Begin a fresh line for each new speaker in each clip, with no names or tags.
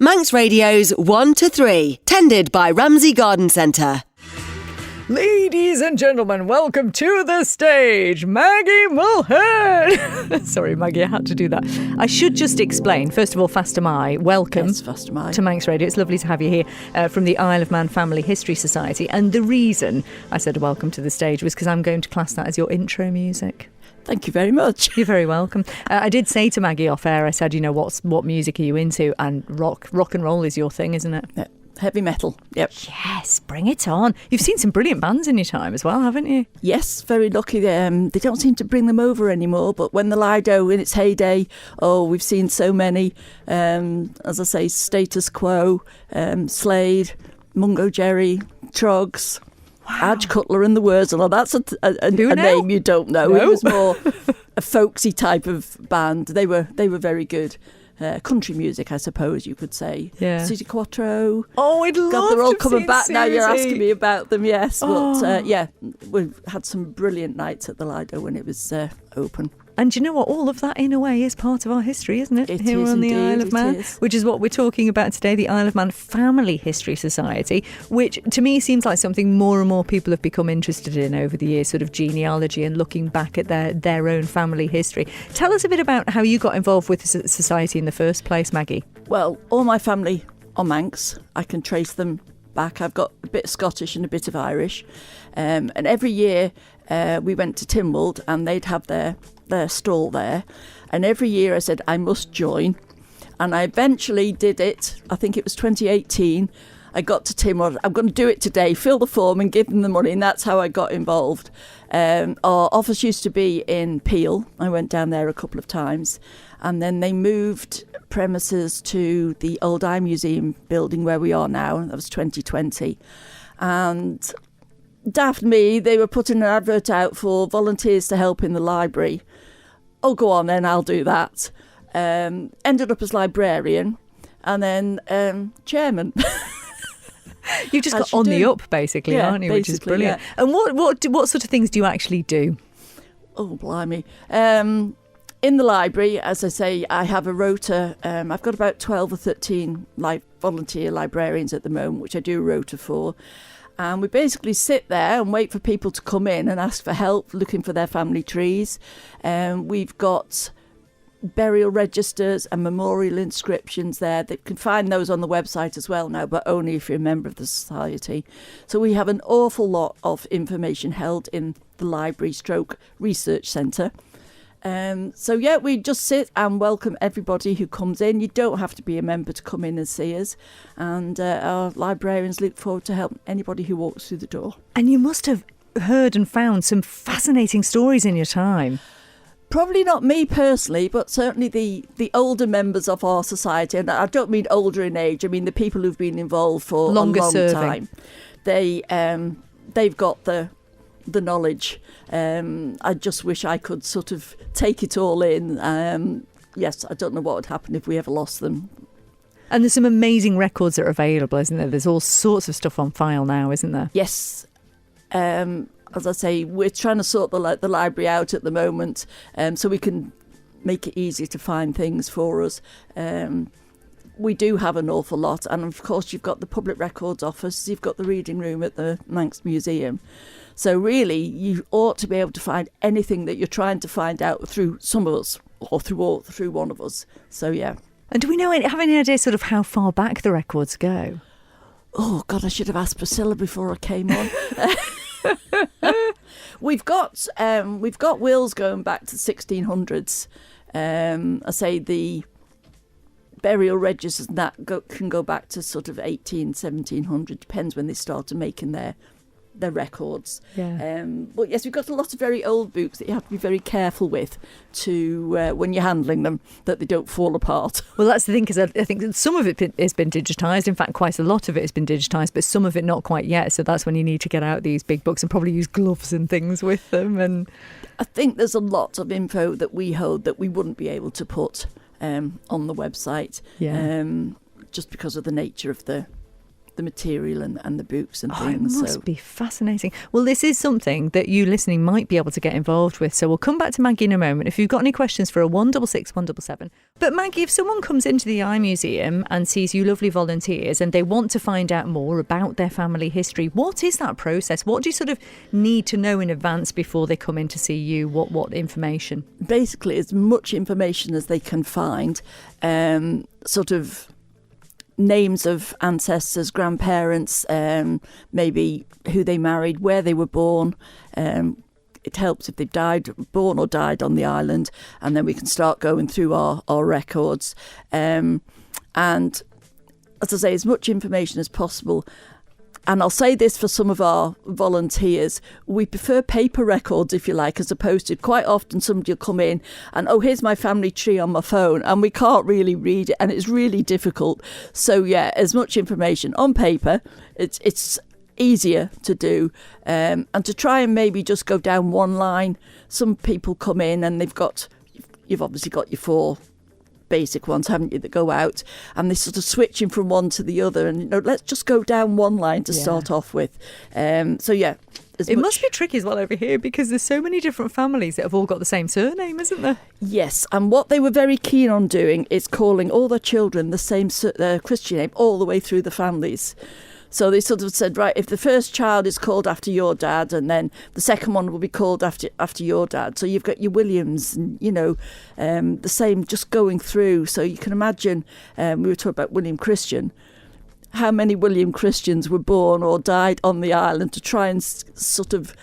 Manx Radio's 1 to 3, tended by Ramsey Garden Centre.
Ladies and gentlemen, welcome to the stage, Maggie Mulhern. Sorry, Maggie, I had to do that. I should just explain, first of all, Faster Mai, welcome to Manx Radio. It's lovely to have you here from the Isle of Man Family History Society. And the reason I said welcome to the stage was because I'm going to class that as your intro music.
Thank you very much.
You're very welcome. I did say to Maggie off air, I said, you know, what music are you into? And rock and roll is your thing, isn't it?
Yeah. Heavy metal, yep.
Yes, bring it on. You've seen some brilliant bands in your time as well, haven't you?
Yes, very lucky. They don't seem to bring them over anymore, but when the Lido in its heyday, we've seen so many. As I say, Status Quo, Slade, Mungo Jerry, Trogs, Adge Cutler and the Wurzel. That's a name you don't know.
No.
It was more a folksy type of band. They were very good. Country music, I suppose you could say.
Yeah.
Susie Quattro.
Oh, I'd love
God, they're all
to
coming back
Susie.
now. You're asking me about them, yes.
Oh.
But we've had some brilliant nights at the Lido when it was open.
And do you know what? All of that, in a way, is part of our history, isn't it?
It
Here
is
on the
indeed,
Isle of
it
Man,
is.
which is what we're talking about today, the Isle of Man Family History Society, which to me seems like something more and more people have become interested in over the years, sort of genealogy and looking back at their own family history. Tell us a bit about how you got involved with the society in the first place, Maggie.
Well, all my family are Manx. I can trace them back. I've got a bit of Scottish and a bit of Irish. And every year we went to Tynwald and they'd have their stall there, and every year I said I must join, and I eventually did it. I think it was 2018. I got to Tynwald. I'm going to do it today, fill the form and give them the money, and that's how I got involved. Our office used to be in Peel. I went down there a couple of times, and then they moved premises to the old iMuseum building where we are now. That was 2020, and daft me, they were putting an advert out for volunteers to help in the library. Oh, go on then, I'll do that. Ended up as librarian and then chairman.
You've just got on the up, basically,
yeah,
aren't you? Which is brilliant.
Yeah.
And what sort of things do you actually do?
Oh, blimey. In the library, as I say, I have a rota. I've got about 12 or 13 volunteer librarians at the moment, which I do a rota for. And we basically sit there and wait for people to come in and ask for help, looking for their family trees. We've got burial registers and memorial inscriptions there. They can find those on the website as well now, but only if you're a member of the society. So we have an awful lot of information held in the library / research centre. We just sit and welcome everybody who comes in. You don't have to be a member to come in and see us, and our librarians look forward to help anybody who walks through the door.
And you must have heard and found some fascinating stories in your time.
Probably not me personally, but certainly the older members of our society, and I don't mean older in age, I mean the people who've been involved for
Longer
a long
serving.
time. They've got the knowledge. I just wish I could sort of take it all in. Yes, I don't know what would happen if we ever lost them.
And there's some amazing records that are available, isn't there? There's all sorts of stuff on file now, isn't there?
Yes. As I say, we're trying to sort the library out at the moment, so we can make it easier to find things for us. We do have an awful lot, and of course you've got the Public Records Office, you've got the reading room at the Manx Museum. So really, you ought to be able to find anything that you're trying to find out through some of us, or through one of us. So yeah.
And do we have any idea sort of how far back the records go?
Oh God, I should have asked Priscilla before I came on. We've got wills going back to 1600s. I say the burial registers and that can go back to sort of 1700, depends when they started making their records.
Yeah.
But yes, we've got a lot of very old books that you have to be very careful with to when you're handling them, that they don't fall apart.
Well, that's the thing, because I think some of it has been digitised. In fact, quite a lot of it has been digitised, but some of it not quite yet. So that's when you need to get out these big books and probably use gloves and things with them. And
I think there's a lot of info that we hold that we wouldn't be able to put on the website.
Yeah.
Just because of the nature of the the material and the books and
It
things.
must be fascinating. Well, this is something that you listening might be able to get involved with. So we'll come back to Maggie in a moment. If you've got any questions for a 166 177. But Maggie, if someone comes into the iMuseum and sees you lovely volunteers and they want to find out more about their family history, what is that process? What do you sort of need to know in advance before they come in to see you? What information?
Basically, as much information as they can find, sort of names of ancestors, grandparents, maybe who they married, where they were born. It helps if they've born or died on the island, and then we can start going through our records. And as I say, as much information as possible. And I'll say this for some of our volunteers, we prefer paper records, if you like, as opposed to quite often somebody will come in and, oh, here's my family tree on my phone, and we can't really read it, and it's really difficult. So, yeah, as much information on paper, it's easier to do, and to try and maybe just go down one line. Some people come in and you've obviously got your 4 basic ones, haven't you, that go out, and they're sort of switching from one to the other, and let's just go down one line to start off with. So yeah,
it must be tricky as well over here because there's so many different families that have all got the same surname, isn't there?
Yes, and what they were very keen on doing is calling all their children the same Christian name all the way through the families. So they sort of said, right, if the first child is called after your dad, and then the second one will be called after your dad. So you've got your Williams, and, the same, just going through. So you can imagine, we were talking about William Christian, how many William Christians were born or died on the island. To try and sort of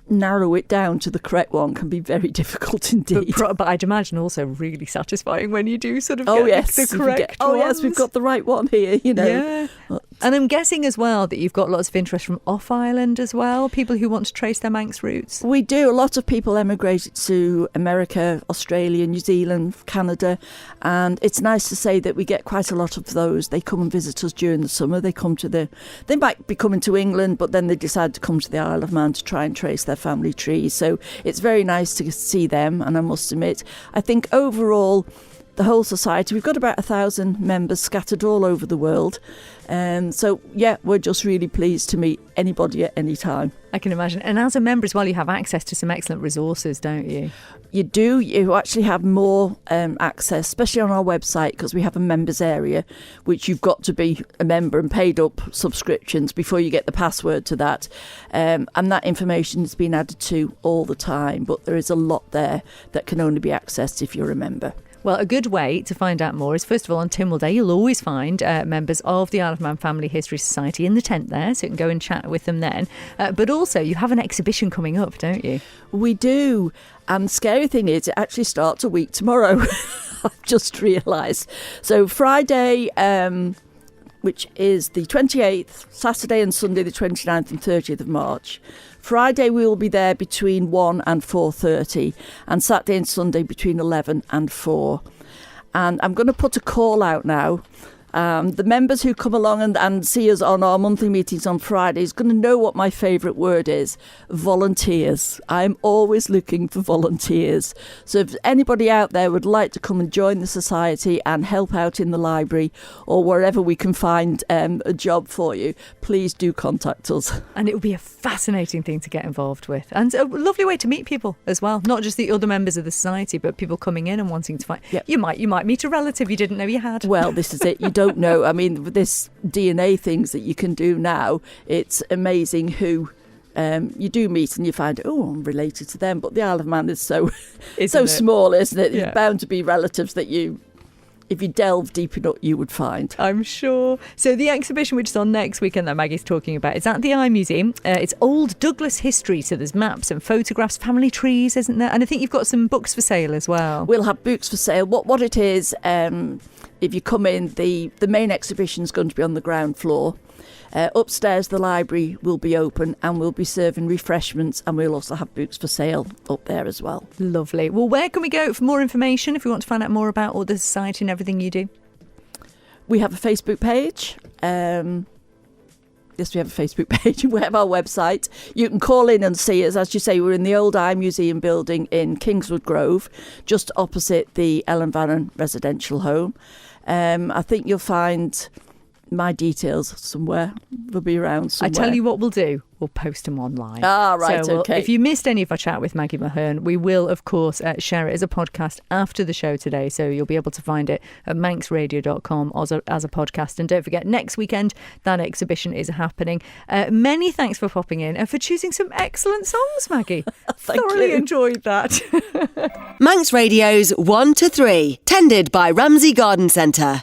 narrow it down to the correct one can be very difficult indeed.
But I'd imagine also really satisfying when you do sort of
get
the correct ones.
Yes, we've got the right one here,
Yeah. And I'm guessing as well that you've got lots of interest from off-island as well, people who want to trace their Manx roots.
We do. A lot of people emigrated to America, Australia, New Zealand, Canada, and it's nice to say that we get quite a lot of those. They come and visit us during the summer. They might be coming to England, but then they decide to come to the Isle of Man to try and trace their family trees. So it's very nice to see them, and I must admit, I think overall, the whole society, we've got about 1,000 members scattered all over the world. So, yeah, we're just really pleased to meet anybody at any time.
I can imagine. And as a member as well, you have access to some excellent resources, don't you?
You do. You actually have more access, especially on our website, because we have a members area, which you've got to be a member and paid up subscriptions before you get the password to that. And that information has been added to all the time. But there is a lot there that can only be accessed if you're a member.
Well, a good way to find out more is, first of all, on Tynwald Day, you'll always find members of the Isle of Man Family History Society in the tent there, so you can go and chat with them then. But also, you have an exhibition coming up, don't you?
We do. And the scary thing is, it actually starts a week tomorrow. I've just realised. So Friday, which is the 28th, Saturday and Sunday, the 29th and 30th of March. Friday we will be there between 1 and 4:30, and Saturday and Sunday between 11 and 4. And I'm going to put a call out now. The members who come along and see us on our monthly meetings on Fridays going to know what my favourite word is: volunteers. I'm always looking for volunteers. So if anybody out there would like to come and join the society and help out in the library or wherever we can find a job for you, please do contact us.
And it would be a fascinating thing to get involved with, and a lovely way to meet people as well, not just the other members of the society, but people coming in and wanting to find.
Yep.
You might meet a relative you didn't know you had.
Well, this is it. You don't know. I mean, with this DNA things that you can do now, it's amazing who you do meet and you find, oh, I'm related to them. But the Isle of Man is so small, isn't it?
Yeah.
There's bound to be relatives that if you delve deep enough, you would find.
I'm sure. So the exhibition, which is on next weekend that Maggie's talking about, is at the iMuseum. It's old Douglas history, so there's maps and photographs, family trees, isn't there? And I think you've got some books for sale as well.
We'll have books for sale. What it is, if you come in, the main exhibition is going to be on the ground floor. Upstairs, the library will be open and we'll be serving refreshments, and we'll also have books for sale up there as well.
Lovely. Well, where can we go for more information if we want to find out more about all the society and everything you do?
We have a Facebook page. Yes, we have a Facebook page. We have our website. You can call in and see us. As you say, we're in the old iMuseum building in Kingswood Grove, just opposite the Ellen Vannon residential home. I think you'll find my details somewhere. They'll be around somewhere.
I tell you what we'll do. We'll post them online.
Ah, right,
so
okay.
If you missed any of our chat with Maggie Mulhern, we will, of course, share it as a podcast after the show today. So you'll be able to find it at manxradio.com as a podcast. And don't forget, next weekend, that exhibition is happening. Many thanks for popping in and for choosing some excellent songs, Maggie. Thoroughly enjoyed that.
Manx Radio's 1 to 3, tended by Ramsey Garden Centre.